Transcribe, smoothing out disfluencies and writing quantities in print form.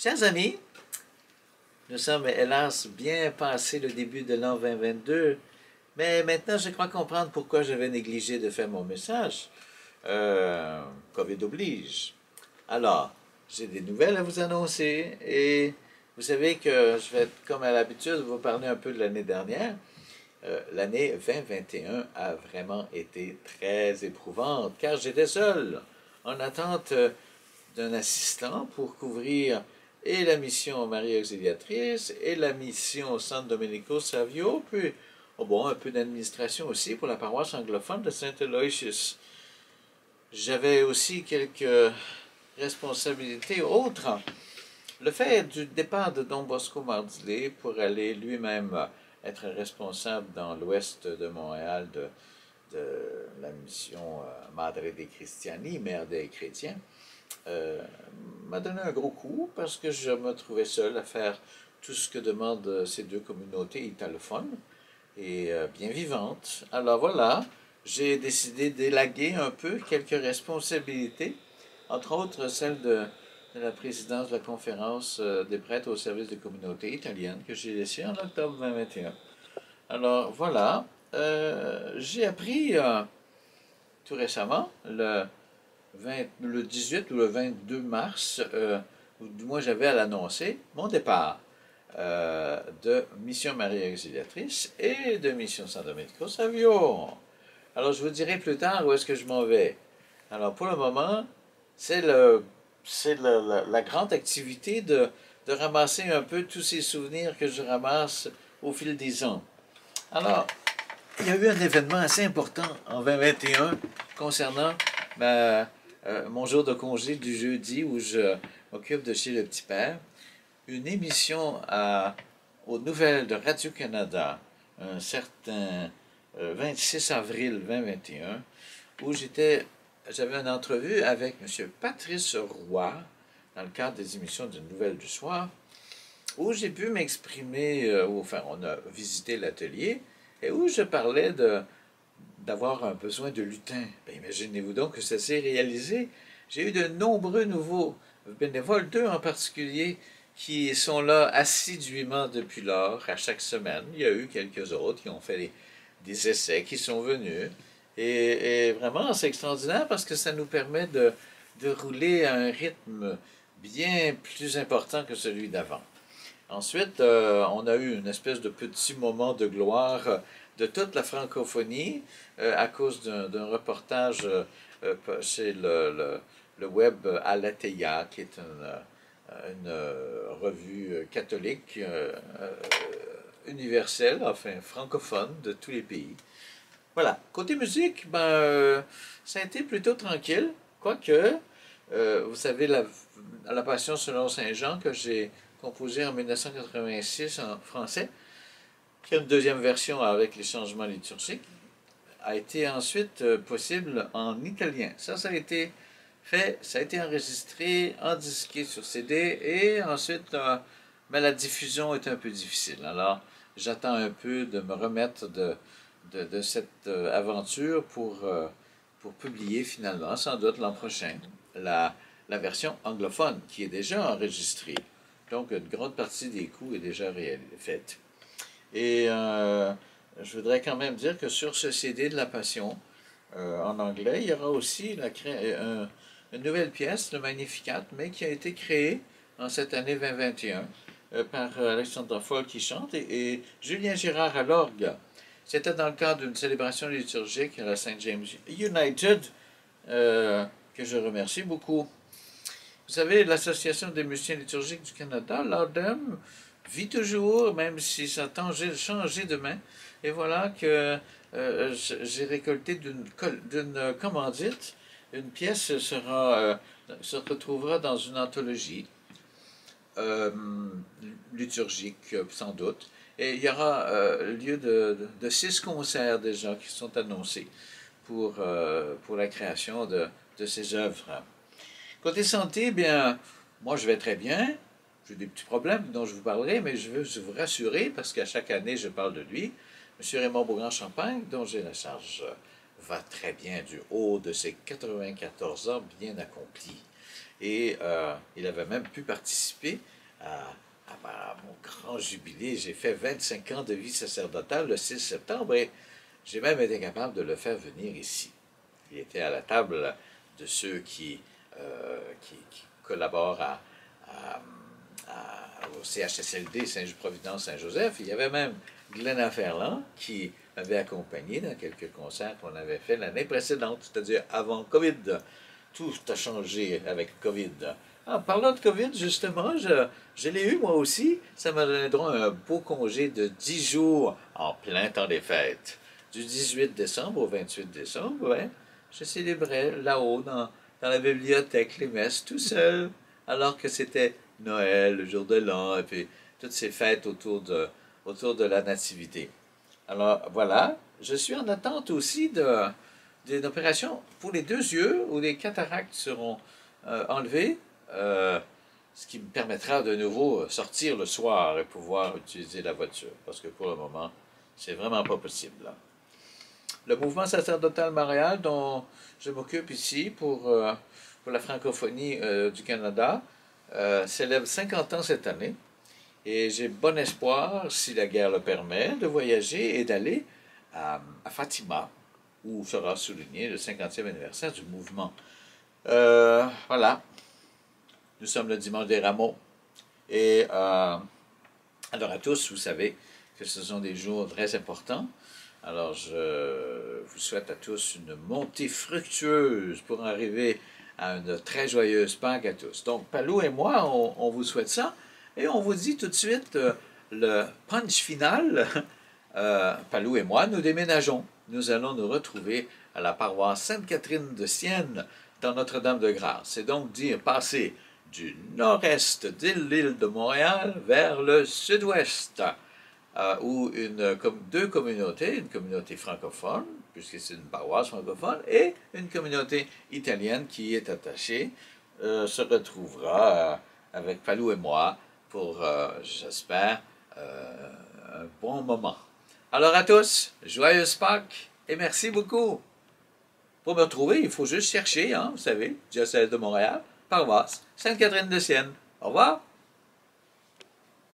Chers amis, nous sommes hélas bien passé le début de l'an 2022, mais maintenant je crois comprendre pourquoi j'avais négligé de faire mon message. Covid oblige. Alors, j'ai des nouvelles à vous annoncer et vous savez que je vais, comme à l'habitude, vous parler un peu de l'année dernière. L'année 2021 a vraiment été très éprouvante car j'étais seul en attente d'un assistant pour couvrir et la mission Marie Auxiliatrice et la mission San Domenico Savio, puis un peu d'administration aussi pour la paroisse anglophone de Saint Aloysius. J'avais aussi quelques responsabilités autres. Le fait du départ de Don Bosco Mardilé pour aller lui-même être responsable dans l'ouest de Montréal de la mission Madre dei Cristiani, Mère des chrétiens, m'a donné un gros coup parce que je me trouvais seul à faire tout ce que demandent ces deux communautés italophones et bien vivantes. Alors voilà, j'ai décidé d'élaguer un peu quelques responsabilités, entre autres celle de la présidence de la conférence des prêtres au service des communautés italiennes que j'ai laissée en octobre 2021. Alors voilà, j'ai appris tout récemment, le 18 ou le 22 mars, ou du moins j'avais à l'annoncer, mon départ de Mission Marie Auxiliatrice et de Mission San Domenico Savio. Alors je vous dirai plus tard où est-ce que je m'en vais. Alors pour le moment, c'est la grande activité de ramasser un peu tous ces souvenirs que je ramasse au fil des ans. Alors, il y a eu un événement assez important en 2021 concernant mon jour de congé du jeudi où je m'occupe de chez le petit père. Une émission aux nouvelles de Radio-Canada, un certain 26 avril 2021, où j'avais une entrevue avec M. Patrice Roy, dans le cadre des émissions de Nouvelles du soir, où j'ai pu m'exprimer, on a visité l'atelier, et où je parlais d'avoir un besoin de lutin. Bien, imaginez-vous donc que ça s'est réalisé. J'ai eu de nombreux nouveaux bénévoles, deux en particulier, qui sont là assidûment depuis lors, à chaque semaine. Il y a eu quelques autres qui ont fait des essais, qui sont venus. Et vraiment, c'est extraordinaire parce que ça nous permet de rouler à un rythme bien plus important que celui d'avant. Ensuite, on a eu une espèce de petit moment de gloire de toute la francophonie à cause d'un reportage chez le web Aletheia, qui est une revue catholique universelle, enfin francophone de tous les pays. Voilà. Côté musique, ça a été plutôt tranquille, quoique, vous savez, la Passion selon Saint Jean que j'ai composée en 1986 en français, qui a une deuxième version avec les changements liturgiques, a été ensuite possible en italien. Ça a été fait, ça a été enregistré, endisqué sur CD, et ensuite, la diffusion est un peu difficile. Alors, j'attends un peu de me remettre de cette aventure pour publier finalement, sans doute l'an prochain, la version anglophone qui est déjà enregistrée. Donc, une grande partie des coups est déjà faite. Et je voudrais quand même dire que sur ce CD de la Passion, en anglais, il y aura aussi une nouvelle pièce, le Magnificat, mais qui a été créée en cette année 2021 par Alexandra Foll qui chante et Julien Girard à l'orgue. C'était dans le cadre d'une célébration liturgique à la St. James United, que je remercie beaucoup. Vous savez, l'Association des musiciens liturgiques du Canada, l'ADEM, vit toujours, même si ça a changé de main. Et voilà que j'ai récolté d'une commandite. Une pièce se retrouvera dans une anthologie liturgique, sans doute. Et il y aura lieu de 6 concerts déjà qui sont annoncés pour la création de ces œuvres. Côté santé, bien, moi je vais très bien. J'ai des petits problèmes dont je vous parlerai, mais je veux vous rassurer, parce qu'à chaque année je parle de lui. M. Raymond Beaugrand-Champagne, dont j'ai la charge, va très bien du haut de ses 94 ans bien accomplis. Et il avait même pu participer à mon grand jubilé. J'ai fait 25 ans de vie sacerdotale le 6 septembre et j'ai même été capable de le faire venir ici. Il était à la table de ceux qui collaborent au CHSLD Saint-Providence Saint-Joseph. Il y avait même Glenna Ferland qui m'avait accompagné dans quelques concerts qu'on avait fait l'année précédente, c'est-à-dire avant COVID. Tout a changé avec COVID. En parlant de COVID, justement, je l'ai eu moi aussi. Ça m'a donné droit à un beau congé de 10 jours en plein temps des fêtes. Du 18 décembre au 28 décembre, ouais, je célébrais là-haut dans la bibliothèque les messes tout seul, alors que c'était Noël, le jour de l'an, et puis toutes ces fêtes autour de la Nativité. Alors voilà, je suis en attente aussi d'une opération pour les deux yeux où les cataractes seront enlevées, ce qui me permettra de nouveau sortir le soir et pouvoir utiliser la voiture, parce que pour le moment, c'est vraiment pas possible. Le mouvement sacerdotal marial dont je m'occupe ici pour la francophonie du Canada célèbre 50 ans cette année. Et j'ai bon espoir, si la guerre le permet, de voyager et d'aller Fatima, où sera souligné le 50e anniversaire du mouvement. Voilà. Nous sommes le dimanche des Rameaux. Et alors à tous, vous savez que ce sont des jours très importants. Alors je vous souhaite à tous une montée fructueuse pour arriver à une très joyeuse Pâques à tous. Donc Palou et moi, on vous souhaite ça. Et on vous dit tout de suite le punch final. Palou et moi, nous déménageons. Nous allons nous retrouver à la paroisse Sainte-Catherine de Sienne dans Notre-Dame-de-Grâce. C'est donc dire passer du nord-est de l'île de Montréal vers le sud-ouest, où deux communautés, une communauté francophone, puisque c'est une paroisse francophone, et une communauté italienne qui y est attachée, se retrouvera avec Palou et moi pour, j'espère, un bon moment. Alors à tous, joyeuse Pâques et merci beaucoup. Pour me retrouver, il faut juste chercher, hein, vous savez, diocèse de Montréal, paroisse Sainte-Catherine de Sienne. Au revoir.